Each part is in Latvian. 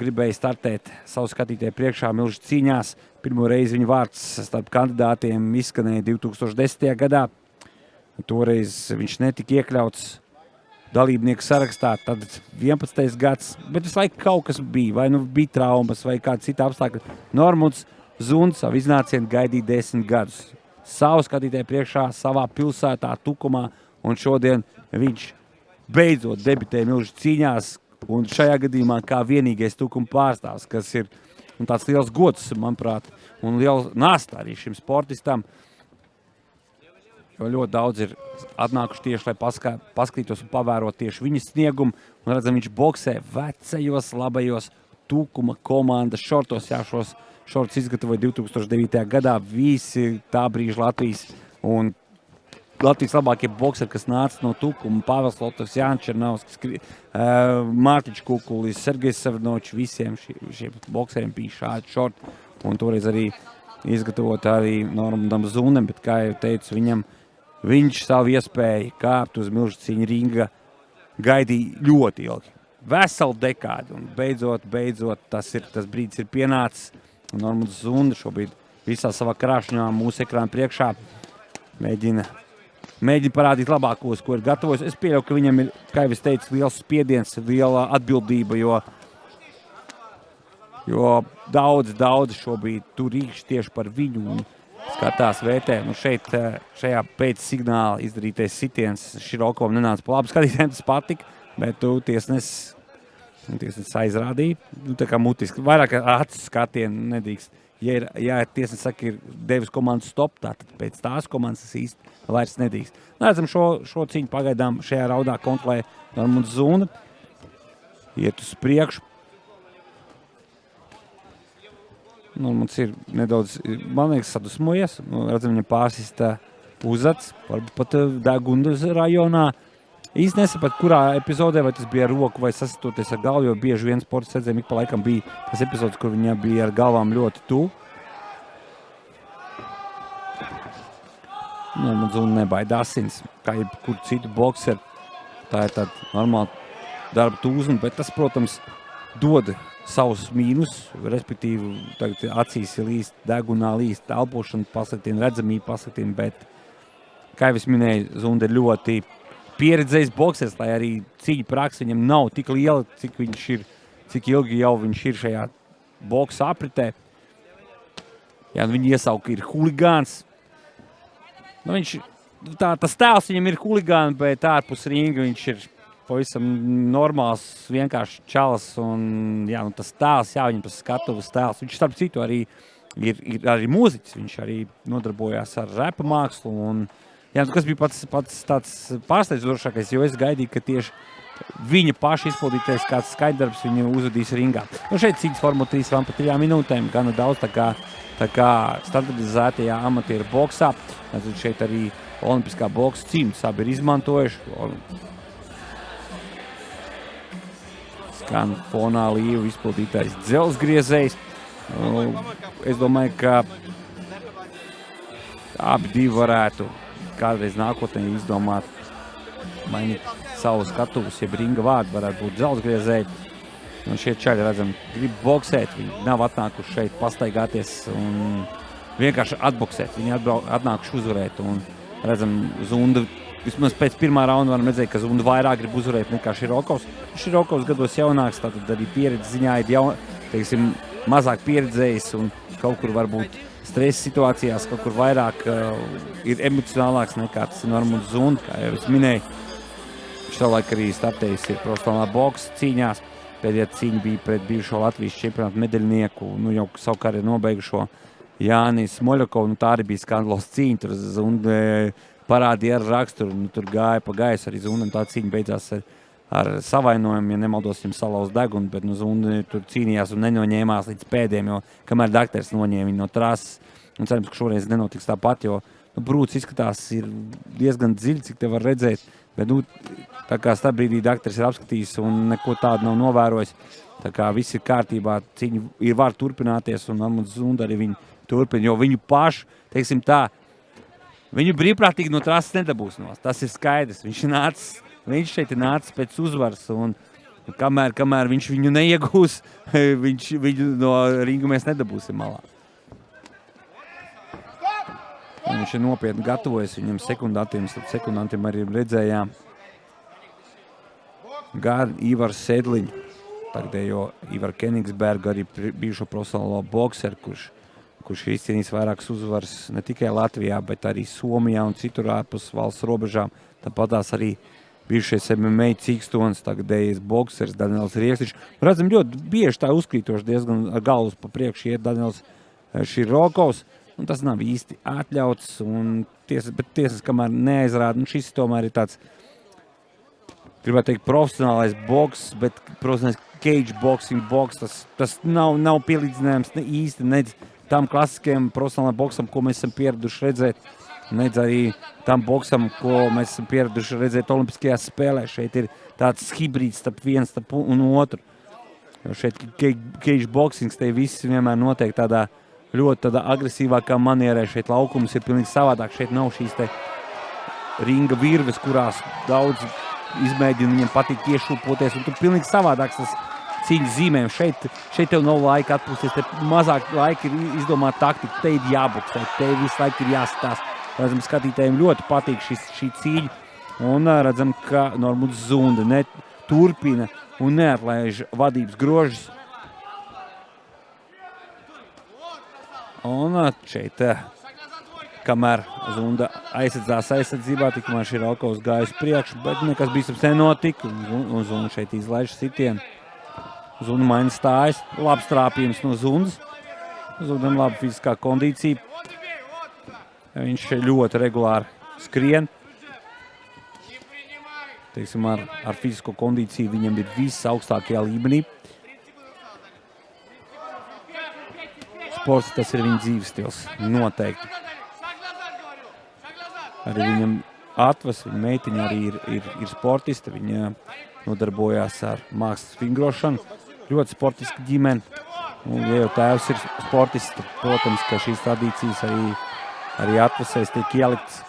gribēja startēt savu skatītāju priekšā milžu cīņās. Pirmo reizi viņa vārds starp kandidātiem izskanēja 2010. gadā. Toreiz viņš netika iekļauts dalībnieku sarakstā, tad 11. gads, bet visu laiku kaut kas bija, vai nu bija traumas, vai kāda cita apstākļa. Normunds Zunds savu iznācienu gaidīja 10 gadus. Savu skatītāju priekšā, savā pilsētā, Tukumā, un šodien viņš beidzot debitē milžu cīņās, un šajā gadījumā kā vienīgais Tukuma pārstāvs, kas ir tāds liels gods, manuprāt, un liels nasta arī šim sportistam, jo ļoti daudz ir atnākuši tieši, lai paskatītos un pavērot tieši viņa sniegumu, un redzam, viņš boksē vecajos, labajos Tukuma komandas šortos, jā, šos šorts izgatavoja 2009. gadā visi tā brīža Latvijas un Latvijas labākie bokseri, kas nāca no Tukuma, Pāvils Lotovs, Jānis Černauskas, Mārtiņš Kukulis, Sergejs Savrinovičs, visiem šiem bokseriem bija šādi šorti, un toreiz arī izgatavot arī Normundam Zundam, bet, kā jau teicu, viņš savu iespēju kāpt uz milžu cīņu ringa gaidīja ļoti ilgi. Veselu dekādi, un beidzot, tas brīdis ir pienācis. Normunds Zunda šobrīd visā savā krāšņā mūsu ekrāna priekšā mēģina parādīt labākos, ko ir gatavojis. Es pieļauju, ka viņam ir, kā jau es teicu, liels spiediens, liela atbildība, jo daudz šobrīd tur rīkš tieši par viņu un skatās vērtē. Nu šeit, šajā pēc signāla izdarītais sitiens Širokovam nenāca pa labu. Skatītājiem tas patika, bet tiesnesis aizrādīja. Tā kā mutiski, vairāk acis skatienu nedrīkst. Ja tiesnesis saka, ir devis komandu stop, tātad pēc tās komandas tas īsti vairs nedrīkst. Redzam, šo cīņu pagaidām šajā raundā kontrolē Normunds Zunda. Iet uz priekšu. Normunds ir nedaudz, man liekas, sadusmojies. Redzam, viņam pārsista uzads, varbūt pat Dagundas rajonā. Īsti nesapat, kurā epizodē, vai tas bija ar roku vai sasitoties ar galvu, jo bieži vien sports redzēm ik pa laikam bija tas epizods, kur viņa bija ar galvām ļoti tuvu. Normunds Zunda nebaida asins, kā jebkur citu bokseri. Tā ir tāda normāla darba tūzuma, bet tas, protams, dod savus mīnus, respektīvi tagad acīs ir līst, degunā līst, elpošana pasliktina, redzamība pasliktina, bet, kā jau es minēju, Zunda ir ļoti pieredzējis boksers, lai arī cīņa praksa viņam nav tik liela, cik ilgi jau viņš ir šajā boksa apritē. Jā, viņi iesauka ir huligāns. Nu, tas tēls viņam ir huligāns, bet ārpus ringa viņš ir pavisam normāls, vienkārši čalis. Un, jā, tas tēls, jā, viņam tas skatuvas tēls. Viņš starp citu arī ir arī mūziķis. Viņš arī nodarbojās ar repa mākslu un jā, kas bija pats tāds pārsteidzošākais, jo es gaidīju, ka tieši viņa paša izpildītais kāds skaidrs viņu uzvedīs ringā. Nu šeit cīņas formu 3 minūtēm, gana daudz, tā kā standardizētajā amatieru boksā. Šeit arī olimpiskā boksa cīņas abi ir izmantojuši. Skan fonā līvu izpildītais dzelsgriezējs. Es domāju, ka abi divi varētu kādreiz nākotnē izdomāt mainīt savu skatuvus, ja ringa vārdu varētu būt dzelsgriezēji. Un šie čaļi, redzam, grib boksēt, viņi nav atnākuši šeit pastaigāties un vienkārši atboksēt. Viņi atnākuši uzvarēt un redzam, Zunda, vismaz pēc pirmā raunda varam redzēt, ka Zunda vairāk grib uzvarēt nekā Širokovs. Širokovs gados jaunāks, tātad arī pieredze ziņā ir mazāk pieredzējis un kaut kur varbūt stresa situācijās kaut kur vairāk ir emocionālāks nekā tas Normunds Zunda, kā jau es minēju. Viņš savulaik arī startējis ir profesionālā boksa cīņās. Pēdējā cīņa bija pret bijušo Latvijas čempionātu medaļnieku, jau savukārt ir nobeigušo Jāni Smoļakovu. Tā arī bija skandalos cīņa, tur Zunda parādīja ar raksturu, tur gāja pa gaisu arī Zundam. Tā cīņa beidzās ar savainojumu, ja nemaldos, viņam salauz degunu, bet Zunda tur cīnījās un nenoņēmās līdz pēdējiem, jo kamēr dakteris noņēma viņu no trases, un cerams, ka šoreiz nenotiks tāpat, jo brūcis izskatās ir diezgan dziļi, cik te var redzēt, bet tā kā starp brīdī dakteris ir apskatījis un neko tādu nav novērojis, tā kā viss ir kārtībā, cīņa ir var turpināties, un Normunds Zunda arī viņu turpina, jo viņu pašu, teiksim tā, viņu brīvprātīgi no trases nedabūs nos, tas ir skaidrs, viņš šeit ir nācis pēc uzvaras, un Kamēr viņš viņu neiegūs, viņu no ringa mēs nedabūsim malā. Un viņš ir nopietni gatavojas viņam sekundantiem arī redzējām. Gan Ivars Sedliņu, tagadējo Ivaru Kenigsbergu, arī bijušo profesionālo bokseru, kurš ir izcīnījis vairākas uzvaras ne tikai Latvijā, bet arī Somijā un citur ārpus valsts robežām. Tāpatās arī bijušais MMA cīkstons, tagadējais boksers Daniels Rieksniņš. Redzam, ļoti bieži tā uzkrītoši diezgan ar galvas pa priekšu iet Daniels Širokovs. Un tas nav īsti atļauts, bet tiesas kamēr neaizrāda. Šis tomēr ir tāds, gribētu teikt, profesionālais boks, bet profesionālais cage boxing boks. Tas nav pielīdzinājums ne īsti nedz tam klasiskajam profesionālajam boksam, ko mēs esam pieraduši redzēt, nedz arī tam boksam, ko mēs esam pieraduši redzēt olimpiskajās spēlēs. Šeit ir tāds hibrīds starp viens un otru. Jo šeit cage boxings te viss vienmēr notiek tādā ļoti agresīvākā manierē. Šeit laukums ir pilnīgi savādāk. Šeit nav šīs te ringa virves, kurās daudz izmēģina viņiem patīk iešūpoties. Un tur pilnīgi savādāks tas cīņas zīmēm. Šeit tev nav laika atpūsties. Te mazāk laika ir izdomāt taktiku. Te ir jābuksē. Te visu laiku ir jāstās. Redzam, skatītājiem ļoti patīk šī cīņa. Un redzam, ka Normunds Zunda turpina un neatlaiž vadības grožus. Un šeit, kamēr Zunda aizsardzās aizsardzībā, tikmēr Širokovs gāja uz priekšu, bet nekas bīstams nenotika. Un Zunda šeit izlaiž sitienu. Zunda maina stājas, labs trāpījums no Zundas. Zundam laba fiziskā kondīcija. Viņš ļoti regulāri skrien. Teiksim, ar fizisko kondīciju viņam ir viss augstākajā līmenī. Sports, tas ir viņa dzīves stils, noteikti. Arī viņam atvas, viņa meitiņa arī ir sportista, viņa nodarbojās ar mākslas vingrošanu, ļoti sportiska ģimene. Un, ja jau tēvs ir sportists, tad, protams, ka šīs tradīcijas arī atvasēs tiek ieliktas.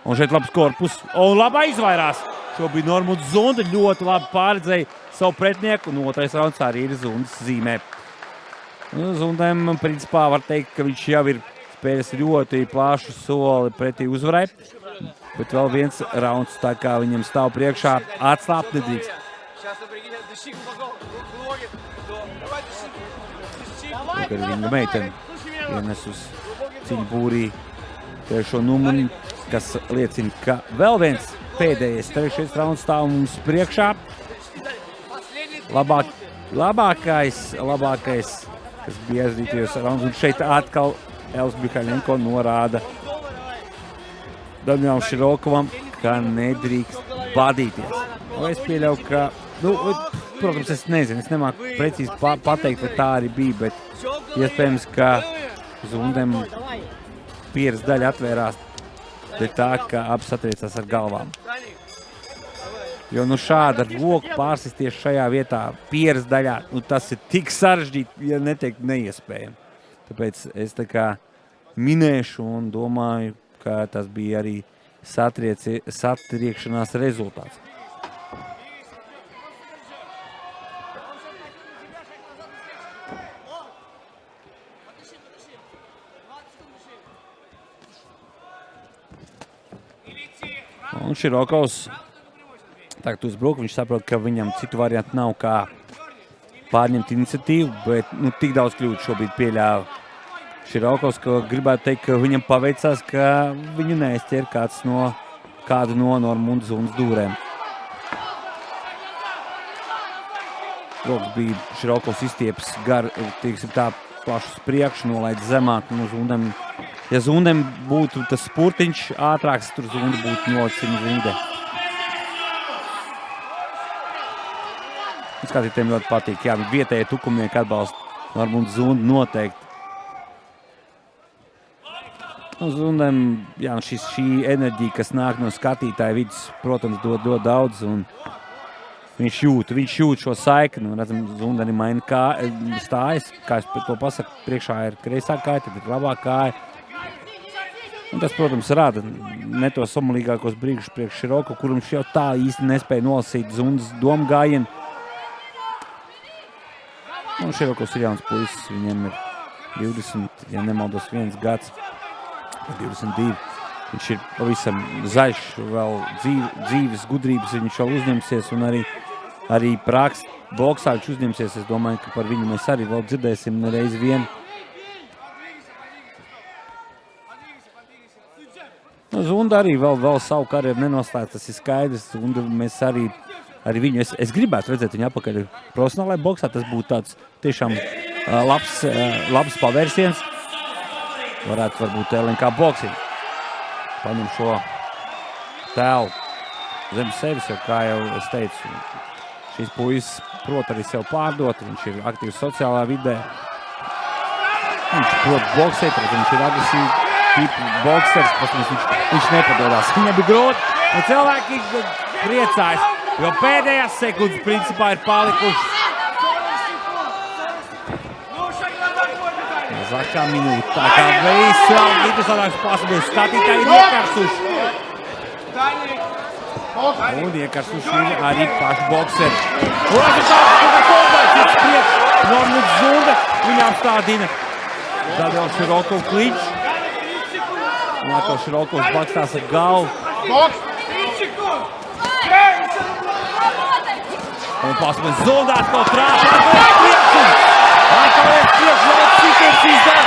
Un šeit labs korpus, un labā izvairās. Šo bija Normunds Zunda, ļoti labi pārredzēja savu pretinieku, un otrais rauns arī ir Zundas zīmē. Zundam, principā, var teikt, ka viņš jau ir spēļas ļoti plašu soli pretī uzvarai, bet vēl viens rauns, tā kā viņam stāv priekšā, atslāpt nedrīkst. Tur ir viņa meitene, ienes uz cīņu būrī trešo numuru, kas liecina, ka vēl viens pēdējais trešais rauns stāv mums priekšā. Labākais, kas bija aizdīties rauns, un šeit atkal Elvis Mihaļenko norāda Danielam Širokovam, ka nedrīkst badīties. Es pieļauju, ka, protams, es nezinu, es nemāku precīzi pateikt, vai tā arī bija, bet iespējams, ka Zundam pieres daļa atvērās dēļ tā, ka abas satriecās ar galvām. Jo šāda ar roku pārsisties šajā vietā pieres daļā, tas ir tik sarežģīti, ja neteikt neiespējami. Tāpēc es tā kā minēšu un domāju, ka tas bija arī satriekšanās rezultāts. Un Širokovs tagad uzbruk, viņš saprot, ka viņam citu variantu nav kā pārņemt iniciatīvu, bet tik daudz kļūdu šobrīd pieļāva Širokovs, ka gribētu teikt, ka viņam paveicās, ka viņu neaizķer kādu no Normundas Zundas dūrēm. Rokas bija Širokovs izstieps gar, teiksim tā, plašus priekšu, nolaid zemāk no Zundam. Ja Zundam būtu tas spurtiņš ātrāks, tur Zunda būtu nolicis Zundē. Skatītājiem ļoti patīk. Jā, vietējie tukumnieki atbalsta Normundu Zundu noteikti. Zundam, jā, šī enerģija, kas nāk no skatītāja vidus, protams, dod daudz. Un viņš jūt šo saikni. Redzam, Zunda arī maina stājas. Kā es to pasaku, priekšā ir kreisā kāja, tad ir labā kāja. Un tas, protams, rāda ne tos somulīgākos brīžus priekš Široko, kuram jau tā īsti nespēja nolasīt Zundas domu gājienu. Un Širokos ir jauns puisis, viņam ir 20, ja nemaldos, 1 gads, 22. Viņš ir pavisam zaļš, vēl dzīves gudrības viņš vēl uzņemsies, un arī prāks boksā viņš uzņemsies. Es domāju, ka par viņu mēs arī vēl dzirdēsim nereiz vien. Zunda arī vēl savu karjeru nenoslēdz, tas ir skaidrs. Zunda mēs arī viņu, es gribētu redzēt viņu apakaļ profesionālajā boksā, tas būtu tāds tiešām labs pavērsiens. Varētu varbūt LNK boksī paņem šo tēlu zem sevis, jo, kā jau es teicu, šīs puisis prot arī sev pārdot, viņš ir aktīvs sociālā vidē. Viņš prot boksēt, viņš ir agresīvi tipu boksers, viņš nepadodās. Viņam bija grūti, un cilvēki priecājas, jo pēdējās sekundes principā ir palikušas. Mazākā minūte, tā kā viss vēl interesantāks pasaules skatītāji ir iekarsuši. Un iekarsuši ir arī paši bokseri. Un rezultāts, ka Kolbais ir priekš, Normuts Zunda, viņa apstādina Daniels Širokov kliņš. Un atkal Širokovs bakstās ar galvu. Un pasmēs Zunda atkal trāpa, atkal ir priekš, vēl citiems izdara.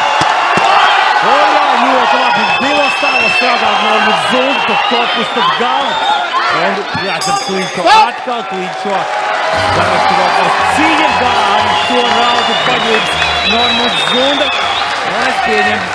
Un jā, ļoti labi, divos stāvos strādā Normuts Zunda, tad korpus, tad galva. Un jāsam kliņšo, atkal kliņšo. Daniels Širokovs cīņa galvu, šo raudu paņems Normuts Zunda. Un es pieņemu.